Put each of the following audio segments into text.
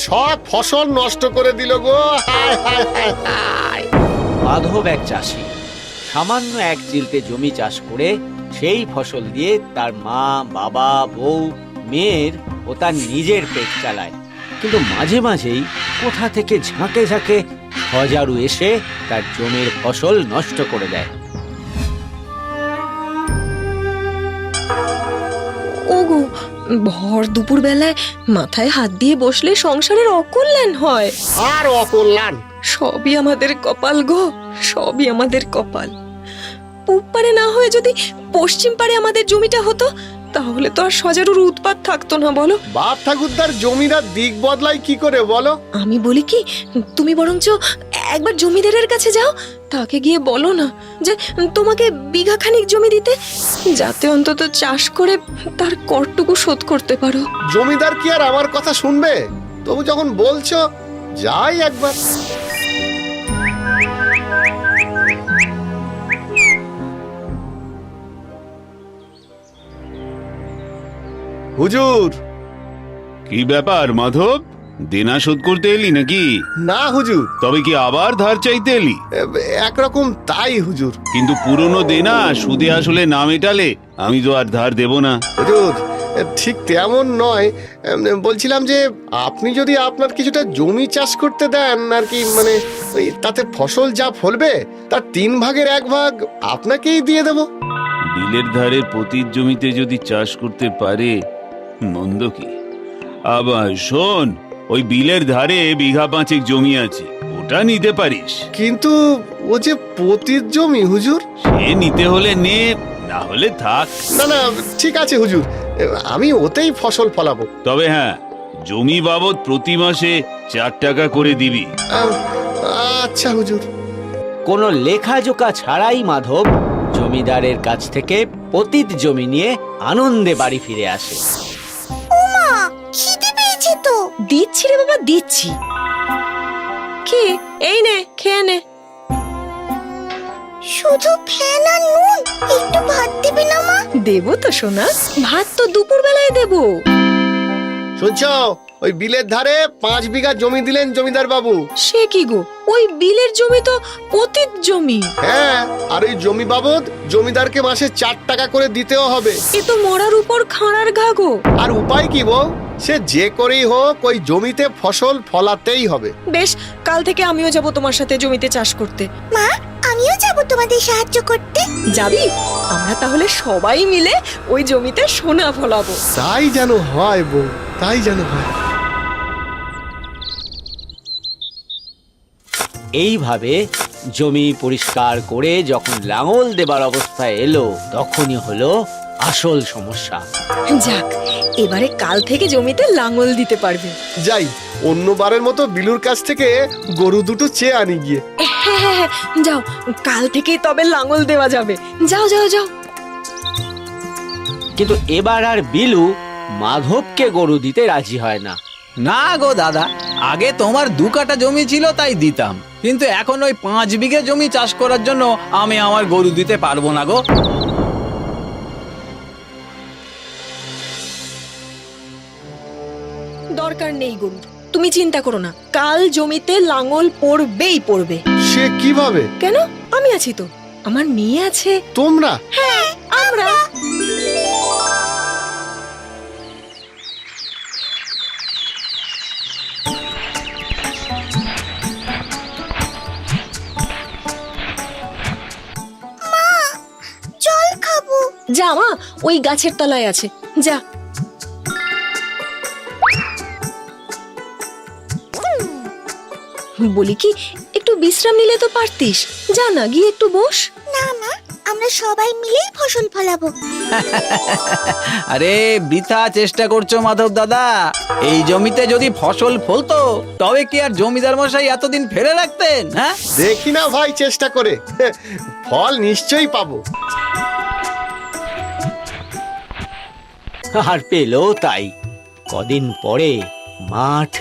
সব ফসল নষ্ট করে দিল গো। হায় হায় হায় হায়। মাধব এক চাষি, সামান্য এক চিলতে জমি চাষ করে সেই ফসল দিয়ে তার মা, বাবা, বউ, মেয়ের ও তার নিজের পেট চালায়। কিন্তু মাঝে মাঝেই কোথা থেকে ঝাঁকে ঝাঁকে হজারু এসে তার জমির ফসল নষ্ট করে দেয়। ওগো, ভর দুপুর বেলায় মাথায় হাত দিয়ে বসলে সংসারের অকল্যাণ হয়। আর অকল্যাণ। সবই আমাদের কপাল গো, সবই আমাদের কপাল। পূব পারে না হয়ে যদি পশ্চিম পারে আমাদের জমিটা হতো, তাহলে তো আর সজারুর উৎপাত থাকতো না, বলো। বাপ ঠাকুরদার জমিদার দিক বদলায় কি করে বলো? আমি বলি কি, তুমি বরঞ্চ একবার জমিদারের কাছে যাও, তাকে গিয়ে বলো না যে তোমাকে বিঘা খানিক জমি দিতে, যাতে অন্তত চাষ করে তার করটুকু শোধ করতে পারো। জমিদার কি আর আমার কথা শুনবে? তবু যখন বলছো, যাই একবার। হুজুর। কি ব্যাপার মাধব, দেনা শোধ করতে এলি নাকি? না হুজুর, তবে কি আবার ধার চাইতে এলি? একরকম তাই হুজুর। কিন্তু পুরনো দেনা সুদে আসলে না মেটালে আমি তো আর ধার দেব না। হুজুর, ঠিক তেমন নয়। বলছিলাম যে আপনি যদি আপনার কিছুটা জমি চাষ করতে দেন আর কি, মানে তাতে ফসল যা ফলবে তার 3 ভাগের 1 ভাগ আপনাকেই দিয়ে দেব। বিলের ধারের পতির জমিতে যদি চাষ করতে পারে মন্দ কি? আবার শোন, ওই বিলের ধারে বিঘা 5 জমি আছে, ওটা নিতে পারিস। কিন্তু ও যে পতির জমি হুজুর। সে নিতে হলে নে, না হলে থাক। না না, ঠিক আছে হুজুর, আমি ওতেই ফসল ফলাবো। তবে হ্যাঁ, জমি বাবদ প্রতি মাসে 4 টাকা করে দিবি। আচ্ছা হুজুর। কোনো লেখাজোকা ছাড়াই মাধব জমিদারের কাছ থেকে পতিত জমি নিয়ে আনন্দে বাড়ি ফিরে আসে। খিদে পেয়েছে তো। দিচ্ছি রে বাবা, দিচ্ছি। কি, এই নে, খেয়ে নে। শুধু ফ্যান আর নুন, একটু ভাত দিবি না মা? দেবো তো সোনা, ভাত তো দুপুর বেলায় দেবো। শুনছো, ওই বিলের ধারে 5 বিঘা জমি দিলেন জমিদার বাবু। সে কি গো, ওই বিলের জমি তো পতিত জমি। হ্যাঁ, আর ওই জমি বাবদ জমিদারকে মাসে 4 টাকা করে দিতেও হবে। এ তো মরার উপর খাঁড়ার ঘা গো। আর উপায় কি বউ? সে যে করেই হোক ওই জমিতে ফসল ফলাতেই হবে। বেশ, কাল থেকে আমিও যাব তোমার সাথে জমিতে চাষ করতে। মা, আমিও যাব তোমাদের সাহায্য করতে। যাবি? আমরা তাহলে সবাই মিলে ওই জমিতে সোনা ফলাবো। তাই যেন হয় বউ, তাই যেন হয়। এইভাবে জমি পরিষ্কার করে যখন লাঙল দেবার অবস্থায় এলো, তখনই হলো আসল সমস্যা। যাক, এবারে কাল থেকে জমিতে লাঙল দিতে পারবে। যাই, অন্যবারের মতো বিলুর কাছ থেকে গরু দুটো চেয়ে আনি গিয়ে। হ্যাঁ হ্যাঁ হ্যাঁ, যাও, কাল থেকেই তবে লাঙল দেওয়া যাবে। যাও যাও যাও। কিন্তু এবার আর বিলু মাধবকে গরু দিতে রাজি হয় না। না গো দাদা, আগে তোমার 2 কাঠা জমি ছিল তাই দিতাম, কিন্তু এখন ওই 5 বিঘে জমি চাষ করার জন্য আমি আমার গরু দিতে পারবো না গো। দরকার নেই গরুর, তুমি চিন্তা করো না, কাল জমিতে লাঙল পড়বেই পড়বে। সে কিভাবে? কেন, আমি আছি তো, আমার মেয়ে আছে। তোমরা? হ্যাঁ, আমরা। জল খাবো। যা মা, ওই গাছের তলায় আছে, যা। বলি কি, একটু বিশ্রাম নিলে তো পারতিস, যা না, গিয়ে একটু বস। না মা, আমরা সবাই মিলেই ফসল ফলাবো। আরে বৃথা চেষ্টা করছো মাধব দাদা, এই জমিতে যদি ফসল ফলতো তবে কি আর জমিদার মশাই এতদিন ফেলে রাখতেন? হ্যাঁ, দেখি না ভাই চেষ্টা করে, ফল নিশ্চয়ই পাবো। আর পেলো তাই। কদিন পরে মাঠ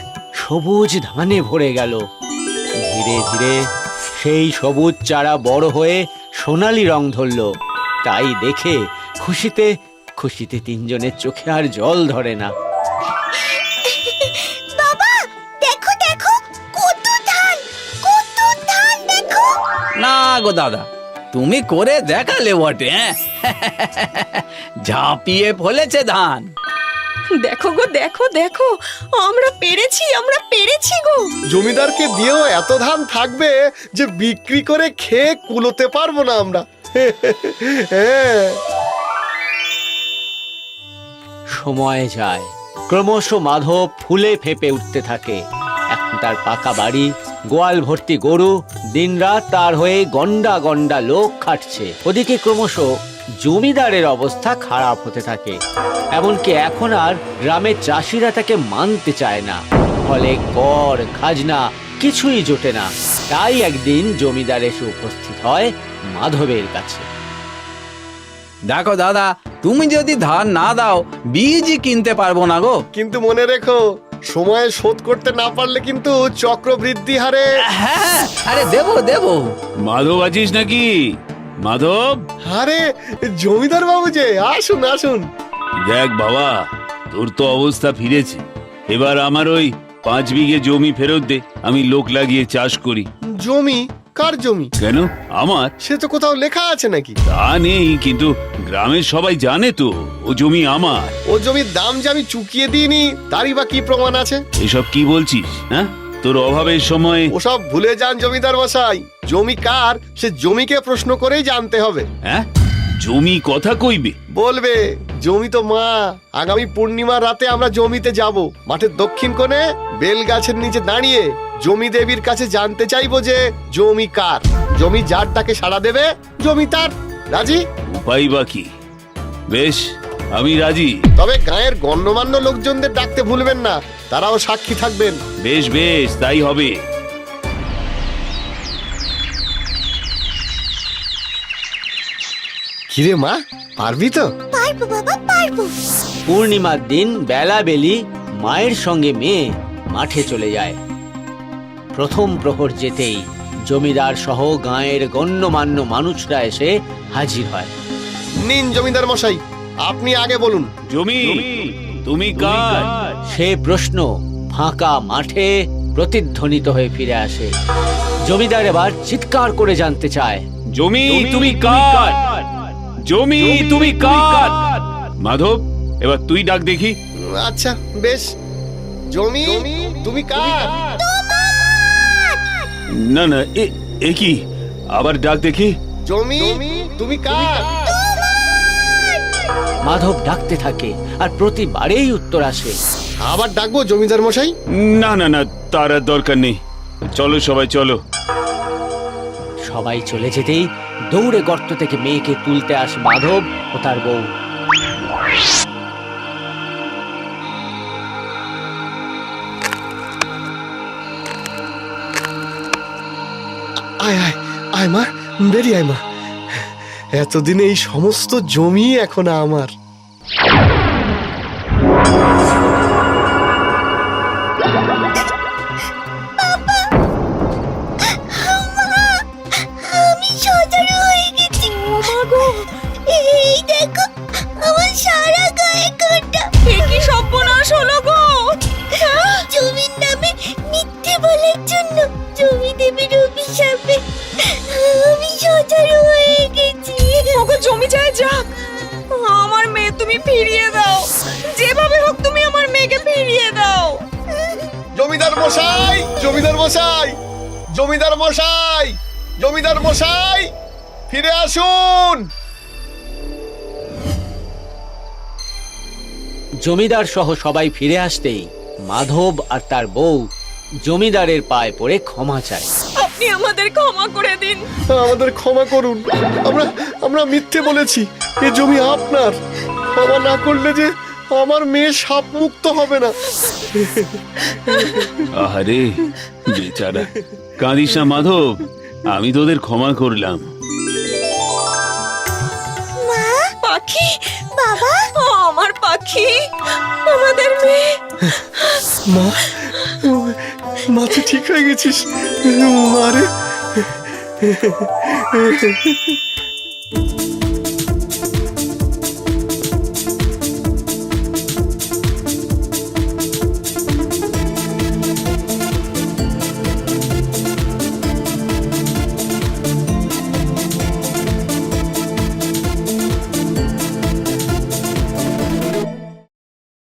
সবুজ ধানে ভরে গেল। ধীরে ধীরে সেই সবুজ চারা বড় হয়ে সোনালি রং ধরল। তাই দেখে খুশিতে খুশিতে 3 জনের চোখে আর জল ধরে না। বাবা, গো দাদা, তুমি করে দেখালে বটে, হ্যাঁ? ঝাঁপিয়ে ফলেছে ধান। দেখো গো, দেখো দেখো, আমরা পেরেছি গো। জমিদারকে দিয়েও এত ধান থাকবে যে বিক্রি করে খেয়ে কুলোতে পারবো না আমরা। হ্যাঁ। সময় যায়, ক্রমশ মাধব ফুলে ফেপে উঠতে থাকে। এখন তার পাকা বাড়ি, গোয়াল ভর্তি গরু, দিনরাত তার হয়ে গন্ডা গন্ডা লোক খাটছে। ওদিকে ক্রমশ জমিদারের অবস্থা খারাপ হতে থাকে। এমনকি এখন আর গ্রামের চাষিরা তাকে মানতে চায় না। ফলে কর খাজনা কিছুই জোটে না। তাই একদিন জমিদার এসে উপস্থিত হয় মাধবের কাছে। দেখো দাদা, তুমি যদি ধান না দাও বীজই কিনতে পারবো না গো। কিন্তু মনে রেখো, সময়ে শোধ করতে না পারলে কিন্তু চক্রবৃদ্ধি হারে। হ্যাঁ, আরে দেবো দেবো। মাধব আছিস নাকি? মাধব, আরে জমিদার বাবু যে, আসুন আসুন। দেখ বাবা, তোর তো অবস্থা ফিরেছে। এবার আমার ওই 5 বিঘে জমি ফেরত দে, আমি লোক লাগিয়ে চাষ করি। জমি? কার জমি? কেন? আমার। সে তো কোথাও লেখা আছে নাকি? তা নেই, কিন্তু গ্রামের সবাই জানে তো ও জমি আমার। ও জমির দাম যে আমি চুকিয়ে দিইনি, তারই বা কি প্রমাণ আছে? এসব কি বলছিস? হ্যাঁ, তোর অভাবের সময়। ওসব ভুলে যান জমিদার মশাই। জমি কার সে জমিকে প্রশ্ন করেই জানতে হবে। হ্যাঁ, জমি কথা কইবে? বলবে, জমি তো মা। আগামী পূর্ণিমার রাতে আমরা জমিতে যাব। মাঠের দক্ষিণ কোণে বেল গাছের নিচে দাঁড়িয়ে জমি দেবীর কাছে জানতে চাইবো যে জমি কার। জমি যার তাকে সাড়া দেবে, জমি তার। রাজি? উপায় বা কি? বেশ, আমি রাজি। তবে গায়ের গণ্যমান্য লোকজনদের ডাকতে ভুলবেন না, তারাও সাক্ষী থাকবেন। বেশ বেশ, তাই হবে। কিরে মা, পারবি তো? পারবো বাবা, পারবো। পূর্ণিমার দিন বেলা বেলি মায়ের সঙ্গে মেয়ে মাঠে চলে যায়। প্রথম প্রহর যেতেই জমিদার সহ গাঁয়ের গণ্যমান্য মানুষরা এসে হাজির হয়। নিন জমিদার মশাই, আপনি আগে বলুন। জমি তুমি কার? সে প্রশ্ন ফাঁকা মাঠে প্রতিধ্বনিত হয়ে ফিরে আসে। জমিদার এবার চিৎকার করে জানতে চায়, জমি তুমি কার? জমি তুমি কার? মাধব, এবার তুই ডাক দেখি। আচ্ছা বেশ। জমি তুমি কার? না না, এ কি? আবার ডাক দেখি। জমি তুমি কার? মাধব ডাকতে থাকে আর প্রতিবারেই উত্তর আসে। আবার ডাকবো জমিদার মশাই? না না না, তার আর দরকার নেই। চলো সবাই চলো। সবাই চলে যেতেই দৌড়ে গর্ত থেকে মেয়েকে তুলতে আসে মাধব ও তার বউ। আয় আয় আয় মা, বেরিয়ে আয় মা। এতদিনে এই সমস্ত জমি এখন আমার। আমি সজারু হয়ে গেছি। এই দেখো, আমার সারা গায়ে কাঁটা। কি সর্বনাশ হলো গো! জমির নামে মিথ্যে বলার জন্য জমি দেবীর অভিশাপে আমি সজারু হয়ে গেছি। ওগো জমি যায় যাক, আমার মেয়ে তুমি ফিরিয়ে দাও। যেভাবে হোক তুমি আমার মেয়েকে ফিরিয়ে দাও। জমিদার মশাই, জমিদার মশাই, জমিদার মশাই, জমিদার মশাই, ফিরে আসুন। জমিদার সহ সবাই ফিরে আসতেই মাধব আর তার বউ জমিদারের পায়ে পড়ে ক্ষমা চায়। আপনি আমাদের ক্ষমা করে দিন। আমাদের ক্ষমা করুন। আমরা আমরা মিথ্যে বলেছি। এ জমি আপনার। ক্ষমা না করলে যে আমার মেয়ে সাপ মুক্ত হবে না। আহারে বেচারা, কাঁদিস না মাধব, আমি তোদের ক্ষমা করলাম। মা, পাখি, বাবা, আমার পাখি, আমাদের মেয়ে। মা, মা তুই ঠিক হয়ে গেছিস মারে।